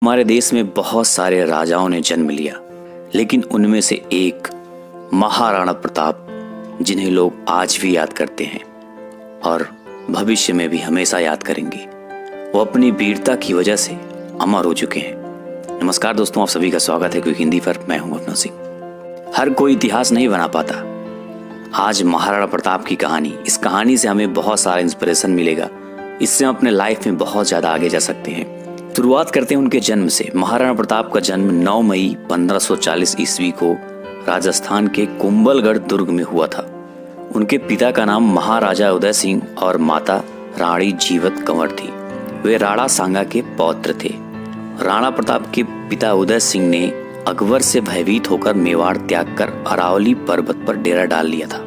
हमारे देश में बहुत सारे राजाओं ने जन्म लिया, लेकिन उनमें से एक महाराणा प्रताप, जिन्हें लोग आज भी याद करते हैं और भविष्य में भी हमेशा याद करेंगे, वो अपनी वीरता की वजह से अमर हो चुके हैं। नमस्कार दोस्तों, आप सभी का स्वागत है क्विक हिंदी पर। मैं हूं अपना सिंह। हर कोई इतिहास नहीं बना पाता। आज महाराणा प्रताप की कहानी, इस कहानी से हमें बहुत सारा इंस्पिरेशन मिलेगा। इससे हम अपने लाइफ में बहुत ज़्यादा आगे जा सकते हैं। शुरुआत करते हैं उनके जन्म से। महाराणा प्रताप का जन्म 9 मई 1540 ईस्वी को राजस्थान के कुंभलगढ़ दुर्ग में हुआ था। उनके पिता का नाम महाराजा उदय सिंह और माता रानी जीवत कंवर थी। वे राणा सांगा के पौत्र थे। राणा प्रताप के पिता उदय सिंह ने अकबर से भयभीत होकर मेवाड़ त्याग कर अरावली पर्वत पर डेरा डाल लिया था।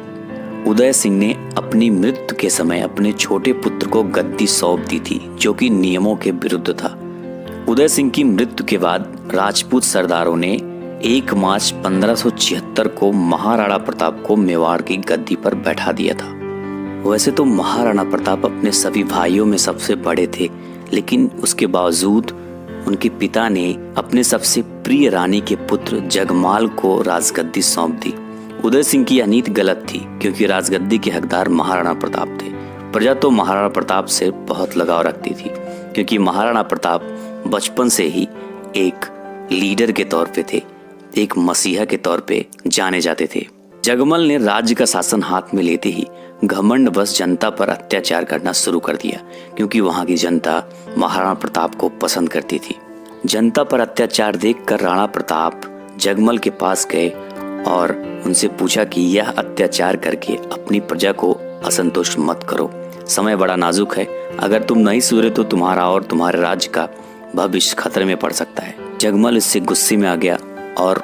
उदय सिंह ने अपनी मृत्यु के समय अपने छोटे पुत्र को गद्दी सौंप दी थी, जो कि नियमों के विरुद्ध था। उदय सिंह की मृत्यु के बाद राजपूत सरदारों ने 1 मार्च 1576 को महाराणा प्रताप को मेवाड़ की गद्दी पर बैठा दिया था। वैसे तो महाराणा प्रताप अपने सभी भाइयों में सबसे बड़े थे, लेकिन उसके बावजूद उनके पिता ने अपने सबसे प्रिय रानी के पुत्र जगमाल को राजगद्दी सौंप दी। उदय सिंह की यह नीति गलत थी, क्योंकि राजगद्दी के हकदार महाराणा प्रताप थे। प्रजा तो महाराणा प्रताप से बहुत लगाव रखती थी, क्योंकि महाराणा प्रताप बचपन से ही एक लीडर के तौर पे थे, एक मसीहा के तौर पे जाने जाते थे। जगमल ने राज्य का शासन हाथ में लेते ही घमंडवश जनता पर अत्याचार करना शुरू कर दिया, क्योंकि वहां की जनता महाराणा प्रताप को पसंद करती थी। जनता पर अत्याचार देखकर राणा प्रताप जगमल के पास गए और उनसे पूछा कि यह अत्याचार करके अपनी प्रजा को असंतुष्ट मत करो। समय बड़ा नाजुक है, अगर तुम नहीं सुधरे तो तुम्हारा और तुम्हारे राज्य का भविष्य खतरे में पड़ सकता है। जगमल इससे गुस्से में आ गया और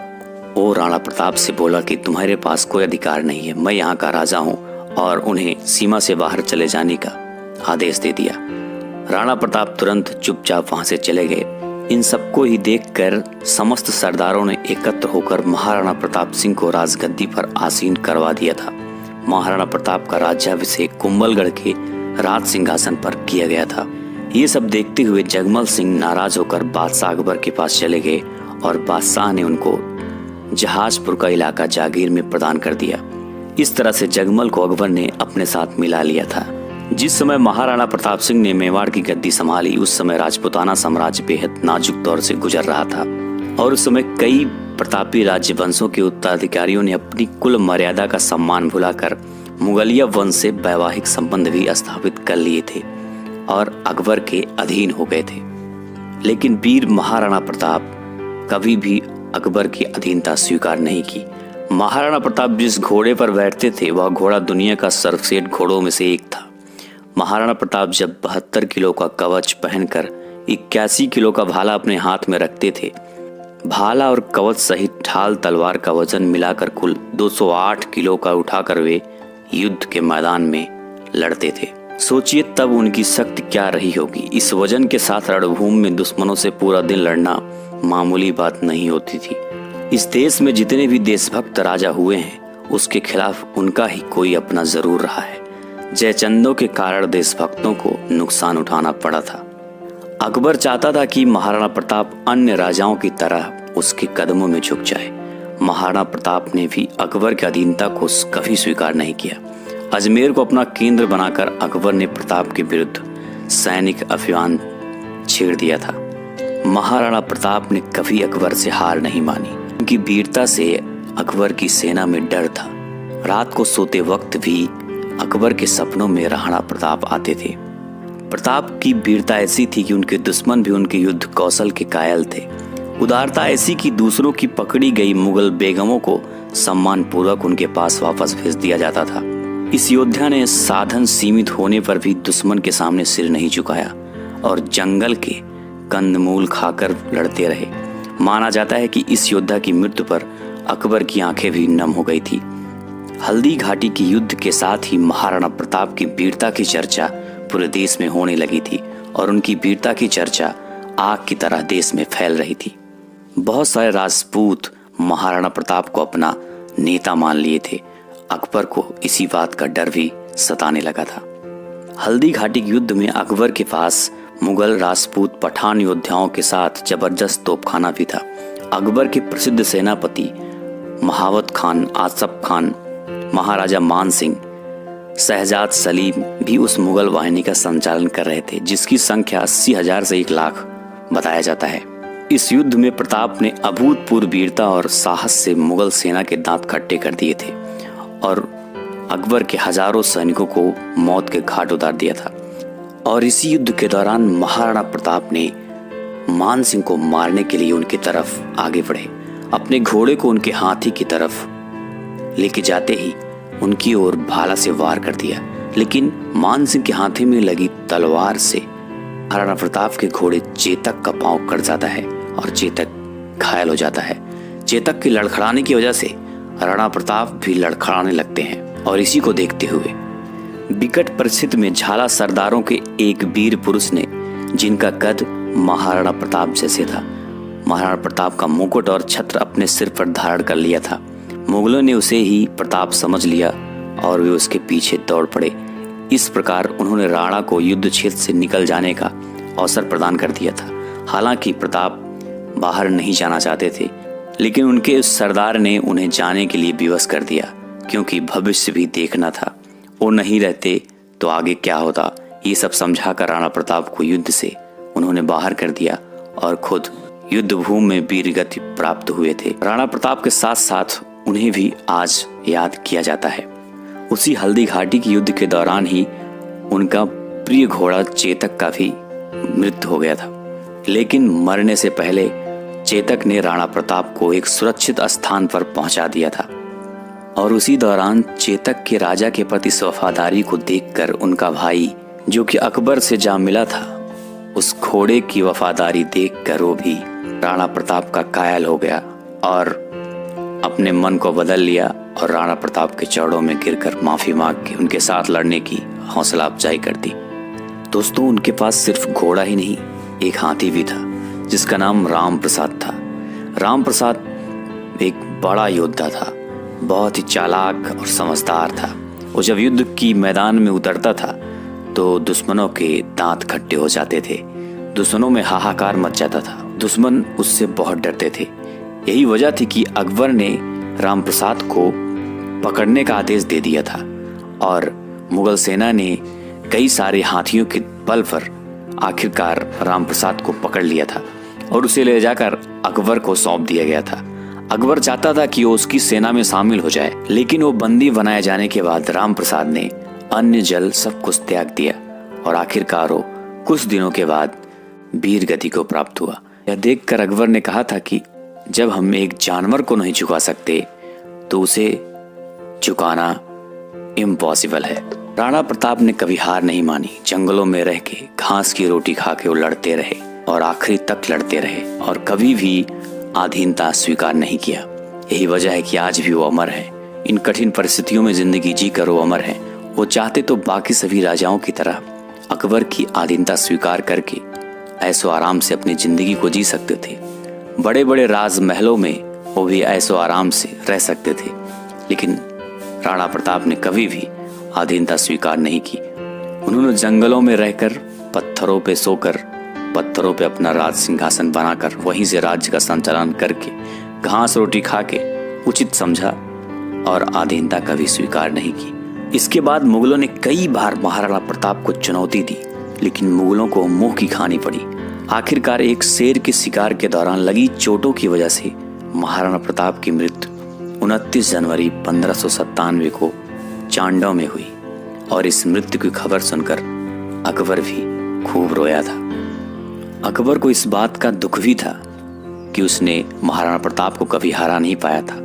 वो राणा प्रताप से बोला कि तुम्हारे पास कोई अधिकार नहीं है, मैं यहाँ का राजा हूँ, और उन्हें सीमा से बाहर चले जाने का आदेश दे दिया। राणा प्रताप तुरंत चुपचाप वहां से चले गए। इन सबको ही देखकर समस्त सरदारों ने एकत्र होकर महाराणा प्रताप सिंह को राजगद्दी पर आसीन करवा दिया था। महाराणा प्रताप का राज्याभिषेक कुंभलगढ़ के राज सिंहासन पर किया गया था। ये सब देखते हुए जगमल सिंह नाराज होकर बादशाह अकबर के पास चले गए और बादशाह ने उनको जहाजपुर का इलाका जागीर में प्रदान कर दिया। इस तरह से जगमल को अकबर ने अपने साथ मिला लिया था। जिस समय महाराणा प्रताप सिंह ने मेवाड़ की गद्दी संभाली, उस समय राजपूताना साम्राज्य बेहद नाजुक दौर से गुजर रहा था, और उस समय कई प्रतापी राज्य वंशों के उत्तराधिकारियों ने अपनी कुल मर्यादा का सम्मान भुलाकर मुगलिया वंश से वैवाहिक संबंध भी स्थापित कर लिए थे और अकबर के अधीन हो गए थे। लेकिन वीर महाराणा प्रताप कभी भी अकबर की अधीनता स्वीकार नहीं की। महाराणा प्रताप जिस घोड़े पर बैठते थे, वह घोड़ा दुनिया का सर्वश्रेष्ठ घोड़ों में से एक था। महाराणा प्रताप जब 72 किलो का कवच पहनकर 81 किलो का भाला अपने हाथ में रखते थे, भाला और कवच सहित ढाल तलवार का वजन मिलाकर कुल 208 किलो का उठाकर वे युद्ध के मैदान में लड़ते थे। सोचिए तब उनकी शक्ति क्या रही होगी। इस वजन के साथ रणभूमि में दुश्मनों से पूरा दिन लड़ना मामूली बात नहीं होती थी। इस देश में जितने भी देशभक्त राजा हुए हैं, उसके खिलाफ उनका ही कोई अपना जरूर रहा है। जयचंदों के कारण देशभक्तों को नुकसान उठाना पड़ा था। अकबर चाहता था कि महाराणा प्रताप अन्य राजाओं की तरह उसके कदमों में झुक जाए। महाराणा प्रताप ने भी अकबर की अधीनता को कभी स्वीकार नहीं किया। अजमेर को अपना केंद्र बनाकर अकबर ने प्रताप के विरुद्ध सैनिक अभियान छेड़ दिया था। महाराणा प्रताप ने कभी अकबर से हार नहीं मानी। उनकी वीरता से अकबर की सेना में डर था। रात को सोते वक्त भी अकबर के सपनों में राणा प्रताप आते थे। प्रताप की वीरता ऐसी थी कि उनके दुश्मन भी उनके युद्ध कौशल के कायल थे। उदारता ऐसी कि दूसरों की पकड़ी गई मुगल बेगमों को सम्मान पूर्वक उनके पास वापस भेज दिया जाता था। इस योद्धा ने साधन सीमित होने पर भी दुश्मन के सामने सिर नहीं झुकाया और जंगल के कंदमूल खाकर लड़ते रहे। माना जाता है कि इस योद्धा की मृत्यु पर अकबर की आंखें भी नम हो गई थी। हल्दी घाटी के युद्ध के साथ ही महाराणा प्रताप की वीरता की चर्चा पूरे देश में होने लगी थी और उनकी वीरता की चर्चा आग की तरह देश में फैल रही थी। बहुत सारे राजपूत महाराणा प्रताप को अपना नेता मान लिए थे। अकबर को इसी बात का डर भी सताने लगा था। हल्दी घाटी के युद्ध में अकबर के पास मुगल, राजपूत, पठान योद्धाओं के साथ जबरदस्त तोपखाना भी था। अकबर के प्रसिद्ध सेनापति महावत खान, आसफ खान, महाराजा मान सिंह, शहजाद सलीम भी उस मुगल वाहिनी का संचालन कर रहे थे, जिसकी संख्या 80,000 से 1 लाख बताया जाता है। इस युद्ध में प्रताप ने अभूतपूर्व वीरता और साहस से मुगल सेना के दांत खट्टे कर दिए थे और अकबर के हजारों सैनिकों को मौत के घाट उतार दिया था। और इसी युद्ध के दौरान महाराणा प्रताप ने मान सिंह को मारने के लिए उनकी तरफ आगे बढ़े। अपने घोड़े को उनके हाथी की तरफ लेके जाते ही उनकी ओर भाला से वार कर दिया, लेकिन मान सिंह के हाथी में लगी तलवार से महाराणा प्रताप के घोड़े चेतक का पांव कट जाता है और चेतक घायल हो जाता है। चेतक के लड़खड़ाने की वजह से राणा प्रताप भी लड़खड़ाने लगते हैं और इसी को देखते हुए विकट परिस्थिति में झाला सरदारों के एक वीर पुरुष ने, जिनका कद महाराणा प्रताप जैसे था, महाराणा प्रताप का मुकुट और छत्र अपने सिर पर धारण कर लिया था। मुगलों ने उसे ही प्रताप समझ लिया और वे उसके पीछे दौड़ पड़े। इस प्रकार उन्होंने राणा को युद्ध क्षेत्र से निकल जाने का अवसर प्रदान कर दिया था। हालांकि प्रताप बाहर नहीं जाना चाहते थे, लेकिन उनके उस सरदार ने उन्हें जाने के लिए विवश कर दिया, क्योंकि भविष्य भी देखना था। वो नहीं रहते तो आगे क्या होता, ये सब समझाकर राणा प्रताप को युद्ध से उन्होंने बाहर कर दिया और खुद युद्ध भूमि में वीर गति प्राप्त हुए थे। राणा प्रताप के साथ साथ उन्हें भी आज याद किया जाता है। उसी हल्दी घाटी की युद्ध के दौरान ही उनका प्रिय घोड़ा चेतक का भी मृत्यु हो गया था, लेकिन मरने से पहले चेतक ने राणा प्रताप को एक सुरक्षित स्थान पर पहुंचा दिया था। और उसी दौरान चेतक के राजा के प्रति इस वफादारी को देखकर उनका भाई, जो कि अकबर से जा मिला था, उस घोड़े की वफादारी देखकर वो भी राणा प्रताप का कायल हो गया और अपने मन को बदल लिया और राणा प्रताप के चरणों में गिरकर माफी मांग के उनके साथ लड़ने की हौसला अफजाई कर दी। दोस्तों, उनके पास सिर्फ घोड़ा ही नहीं, एक हाथी भी था जिसका नाम राम प्रसाद था। राम प्रसाद एक बड़ा योद्धा था, बहुत ही चालाक और समझदार था। वो जब युद्ध की मैदान में उतरता था तो दुश्मनों के दांत खट्टे हो जाते थे, दुश्मनों में हाहाकार मच जाता था, दुश्मन उससे बहुत डरते थे। यही वजह थी कि अकबर ने राम प्रसाद को पकड़ने का आदेश दे दिया था और मुगल सेना ने कई सारे हाथियों के बल पर आखिरकार राम प्रसाद को पकड़ लिया था और उसे ले जाकर अकबर को सौंप दिया गया था। अकबर चाहता था कि वो उसकी सेना में शामिल हो जाए, लेकिन वो बंदी बनाए जाने के बाद राम प्रसाद ने अन्न जल सब कुछ त्याग दिया और आखिरकार वो कुछ दिनों के बाद वीर गति को प्राप्त हुआ। यह देखकर अकबर ने कहा था कि जब हम एक जानवर को नहीं झुका सकते तो उसे झुकाना इम्पॉसिबल है। राणा प्रताप ने कभी हार नहीं मानी। जंगलों में रह के घास की रोटी खा के वो लड़ते रहे और आखिरी तक लड़ते रहे और कभी भी अधीनता स्वीकार नहीं किया। यही वजह है कि आज भी वो अमर है। इन कठिन परिस्थितियों में जिंदगी जीकर वो अमर है। वो चाहते तो बाकी सभी राजाओं की तरह अकबर की अधीनता स्वीकार करके ऐसो आराम से अपनी जिंदगी को जी सकते थे। बड़े बड़े राजमहलों में वो भी ऐसो आराम से रह सकते थे, लेकिन राणा प्रताप ने कभी भी अधीनता स्वीकार नहीं की। उन्होंने जंगलों में रहकर, पत्थरों पे सोकर, पत्थरों पे अपना राज सिंहासन बनाकर वहीं से राज्य का संचालन करके घास रोटी खा के उचित समझा और अधीनता कभी स्वीकार नहीं की। इसके बाद मुगलों ने कई बार महाराणा प्रताप को चुनौती दी, लेकिन मुगलों को मुंह की खानी पड़ी। आखिरकार एक शेर के शिकार के दौरान लगी चोटों की वजह से महाराणा प्रताप की मृत्यु 29 जनवरी 1597 को चांडौ में हुई और इस मृत्यु की खबर सुनकर अकबर भी खूब रोया था। अकबर को इस बात का दुख भी था कि उसने महाराणा प्रताप को कभी हरा नहीं पाया था।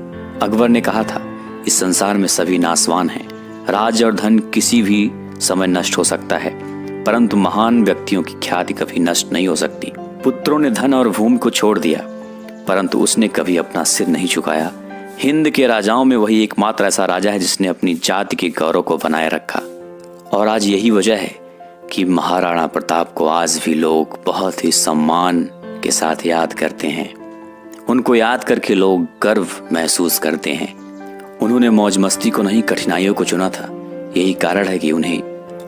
अकबर ने कहा था, इस संसार में सभी नासवान हैं, राज और धन किसी भी समय नष्ट हो सकता है, परंतु महान व्यक्तियों की ख्याति कभी नष्ट नहीं हो सकती। पुत्रों ने धन और भूमि को छोड़ दिया, परंतु उसने कभी अपना सिर नहीं झुकाया। हिंद के राजाओं में वही एकमात्र ऐसा राजा है जिसने अपनी जाति के गौरव को बनाए रखा। और आज यही वजह है कि महाराणा प्रताप को आज भी लोग बहुत ही सम्मान के साथ याद करते हैं। उनको याद करके लोग गर्व महसूस करते हैं। उन्होंने मौज मस्ती को नहीं, कठिनाइयों को चुना था। यही कारण है कि उन्हें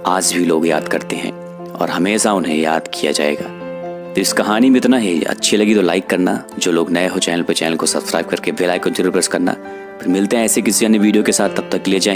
आज भी लोग याद करते हैं और हमेशा उन्हें याद किया जाएगा। तो इस कहानी में इतना ही। अच्छी लगी तो लाइक करना, जो लोग नए हो चैनल को सब्सक्राइब करके बेल आइकन जरूर प्रेस करना। फिर मिलते हैं ऐसे किसी अन्य वीडियो के साथ, तब तक के लिए जय हिंद।